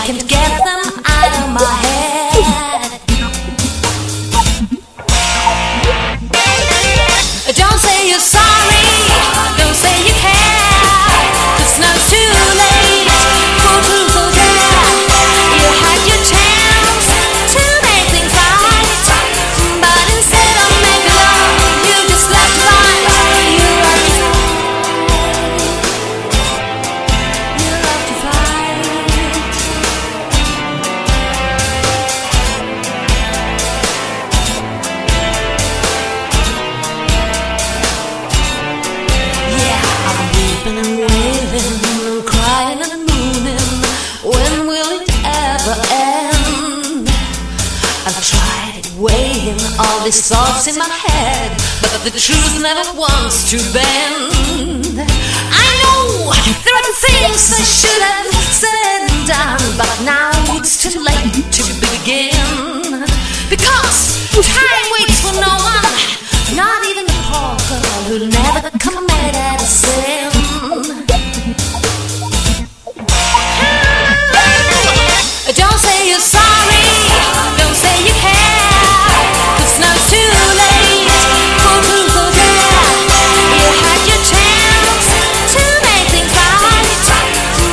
can't get them out of my head. Don't say you're sorry, don't say you care. It's not too late for truth or dare. You had your chance to make things right, but instead of making love, you just left to fight. You love to and waving and crying and mooning. When will it ever end? I've tried weighing all these thoughts in my head, but the truth never wants to bend. I know there are things I should have said and done, but now it's too late to begin. Because time waits for no one, not even the poor girl who never committed a sin. Don't say you're sorry, don't say you care. It's not too late for truth or dare. You had your chance to make things right,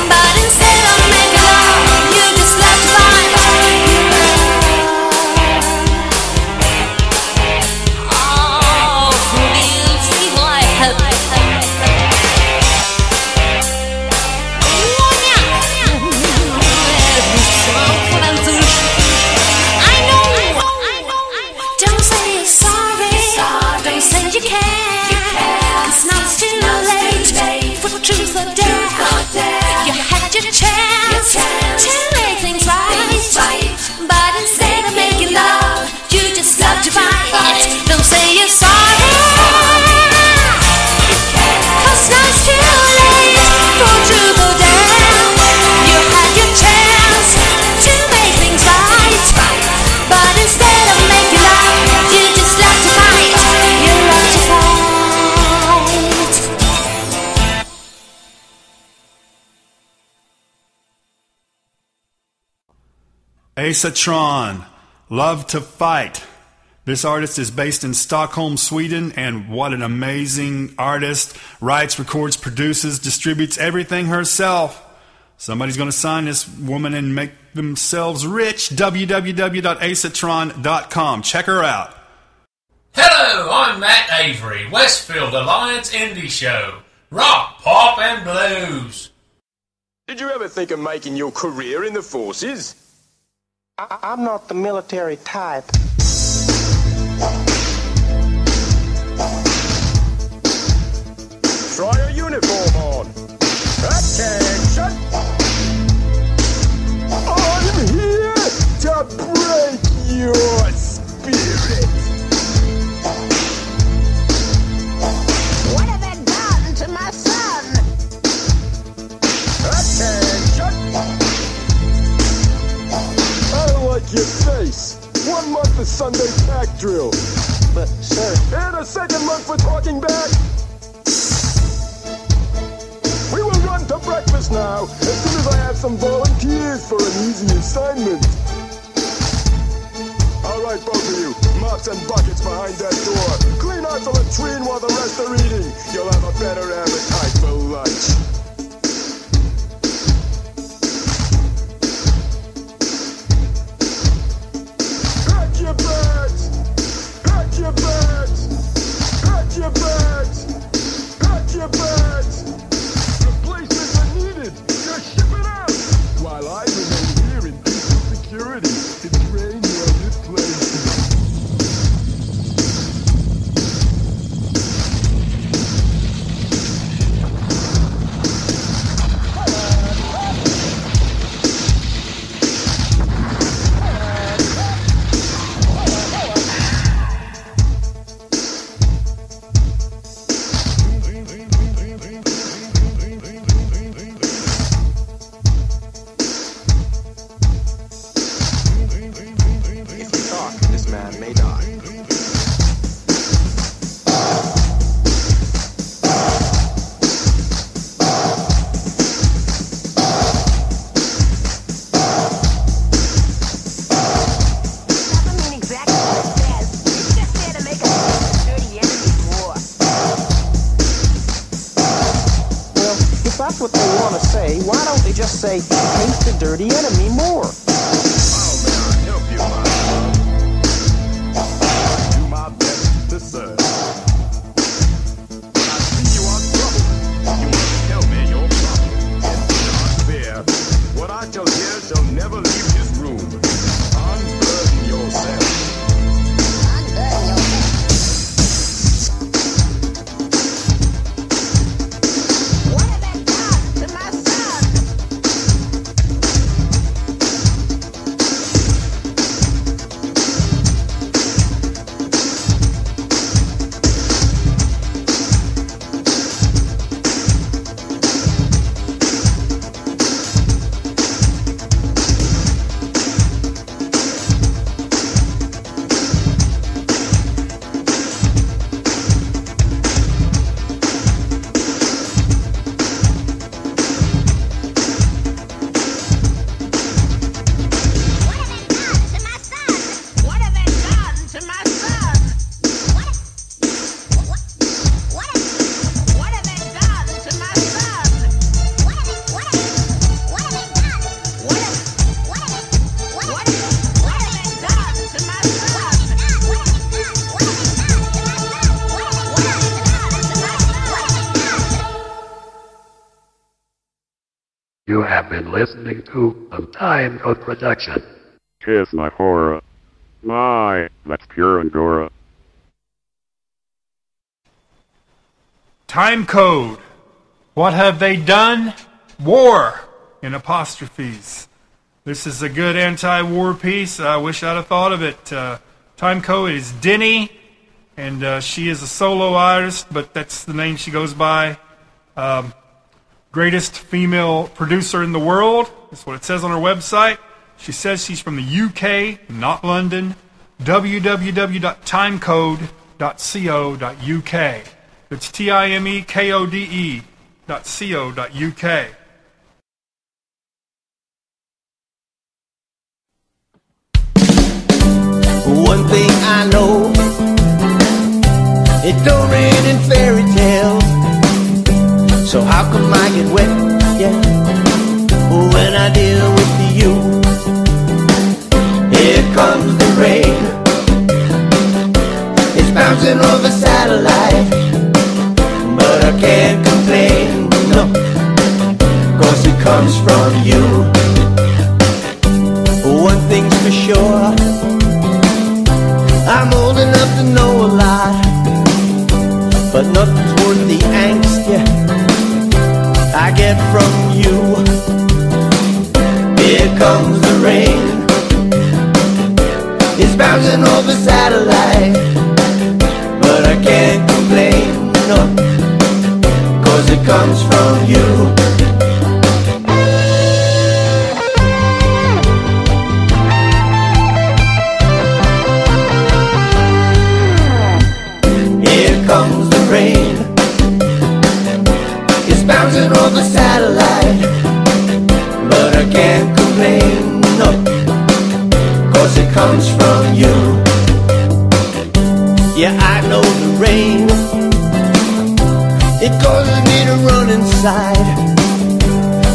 but instead of making love, you just left to fight. Oh, feel like truth or dare. You had your chance to make things right, but instead of making love, you just love to fight. Don't say you're sorry, 'cause now it's too late for truth or dare. You had your chance to make things right, but instead of making love, you just love to fight. You love to fight. Acetron, Love to Fight. This artist is based in Stockholm, Sweden, and what an amazing artist. Writes, records, produces, distributes everything herself. Somebody's going to sign this woman and make themselves rich. www.acetron.com. Check her out. Hello, I'm Matt Avery, Westfield Alliance Indie Show. Rock, pop, and blues. Did you ever think of making your career in the forces? I'm not the military type. Try a uniform on. Attention! I'm here to break your spirit. What have they done to my son? Attention! I don't like your face. 1 month of Sunday pack drill. But, sir... And a second month for talking back. We will run to breakfast now, as soon as I have some volunteers for an easy assignment. All right, both of you, mops and buckets behind that door. Clean out the latrine while the rest are eating. You'll have a better appetite for lunch. Pack your bags! Pack your bags! Pack your bags! Pack your bags! Replacements are needed! Just ship it out! While I remain here in peaceful security to train you on this place. If that's what they want to say, why don't they just say, hate the dirty enemy more? How may I help you, my son? Do my best to serve. When I see you are troubled, you must tell me your problem. It's not fair. What I shall hear shall never leave this room. Unburden yourself. What have I done to my son? What have I done to my son? What have I done to my son? What have I done to my son? You have been listening to a Time Code production. Kiss my horror. My, that's pure Angora. Time Code. What have they done? War, in apostrophes. This is a good anti-war piece. I wish I'd have thought of it. Time Code is Denny, and she is a solo artist, but that's the name she goes by. Greatest female producer in the world. That's what it says on her website. She says she's from the UK, not London. www.timecode.co.uk. It's TIMEKODE.co.uk. One thing I know, it don't rain in fairy tales. So how come I get wet, yeah, when I deal with you? Here comes the rain. It's bouncing over satellite, but I can't complain, no, 'cause it comes from you. One thing's for sure, I'm old enough to know a lot, but nothing's worth the angst, yeah, I get from you. Here comes the rain. It's bouncing over satellite, but I can't complain, no, 'cause it comes from you. Here comes the rain. It's bouncing over satellite, but I can't complain, no, 'cause it comes from you. Yeah, I know the rain, it causes me to run inside.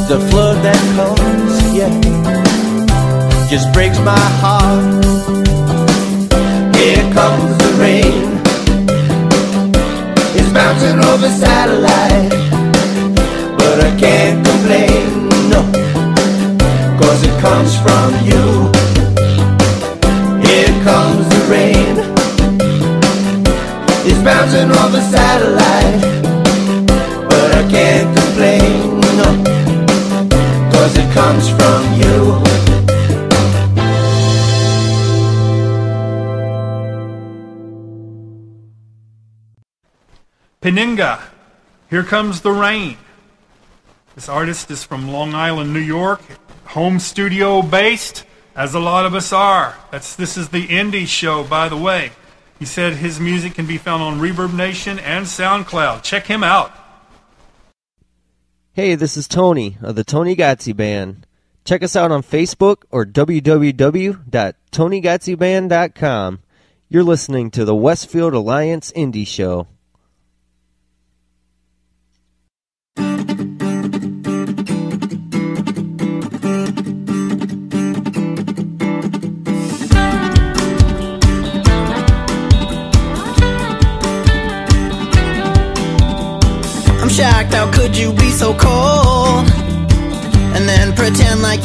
The flood that comes, yeah, just breaks my heart. Here comes the rain. It's bouncing over satellite, but I can't complain, no, 'cause it comes from you. Here comes the rain. It's bouncing off a satellite, but I can't complain, no, 'cause it comes from you. Peninga, Here Comes the Rain. This artist is from Long Island, New York, home studio based, as a lot of us are. This is the Indie Show, by the way. He said his music can be found on Reverb Nation and SoundCloud. Check him out. Hey, this is Tony of the Tony Gotzi Band. Check us out on Facebook or www.TonyGotziBand.com. You're listening to the Westfield Alliance Indie Show.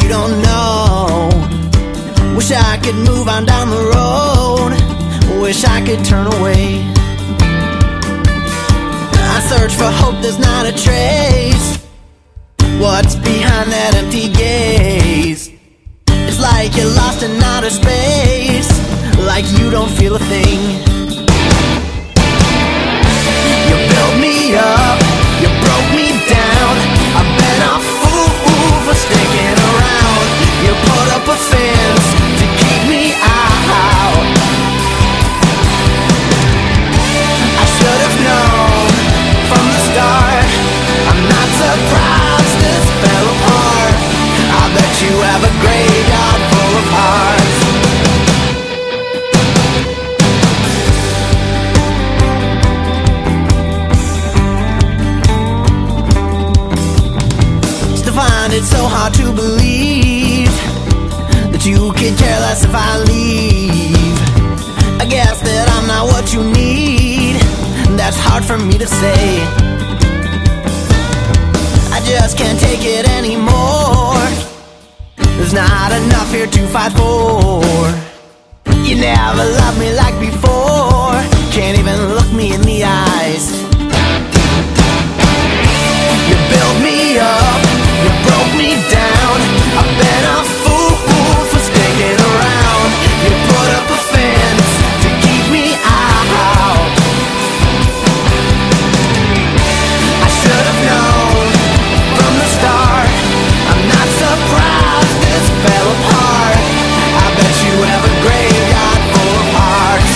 you don't know. Wish I could move on down the road. Wish I could turn away. I search for hope, there's not a trace. What's behind that empty gaze? It's like you're lost in outer space, like you don't feel a thing. You built me up, you broke me down. I've been a fool for sticking around. You put up a fence to keep me out. I should have known from the start. I'm not surprised this fell apart. I bet you have a graveyard full of hearts. Still find it so hard to believe that you could care less if I leave. I guess that I'm not what you need. That's hard for me to say. I just can't take it anymore. There's not enough here to fight for. You never loved me like before. Can't even look me in the eyes. You built me up, you broke me down. I've been a fool for sticking around. You put up a fence to keep me out. I should have known from the start. I'm not surprised this fell apart. I bet you have a graveyard full of hearts.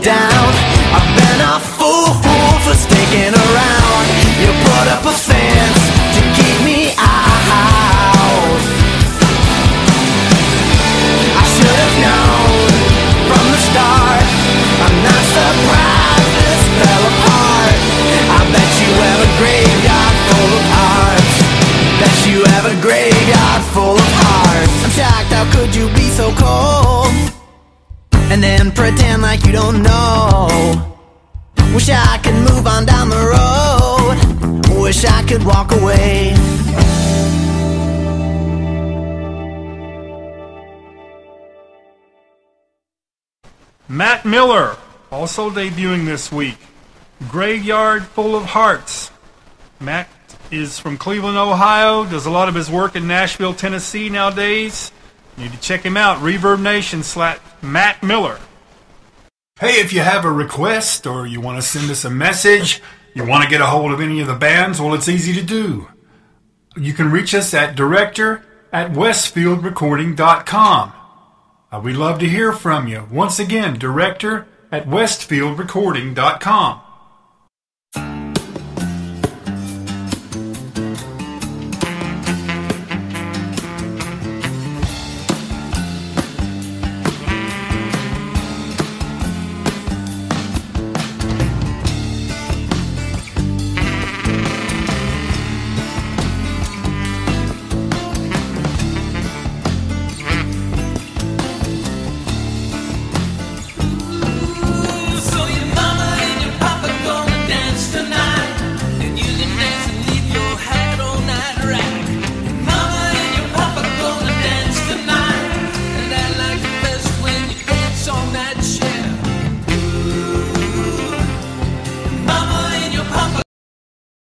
Down. I've been a fool for sticking around. You put up a fence to keep me out. I should have known from the start. I'm not surprised this fell apart. I bet you have a graveyard full of hearts. Bet you have a graveyard full of hearts. I'm shocked, how could you be so cold? And then pretend like you don't know. Wish I could move on down the road. Wish I could walk away. Matt Miller, also debuting this week. Graveyard Full of Hearts. Matt is from Cleveland, Ohio. Does a lot of his work in Nashville, Tennessee nowadays. You need to check him out. Reverb Nation / Matt Miller. Hey, if you have a request or you want to send us a message, you want to get a hold of any of the bands, well, it's easy to do. You can reach us at director@westfieldrecording.com. We'd love to hear from you. Once again, director@westfieldrecording.com.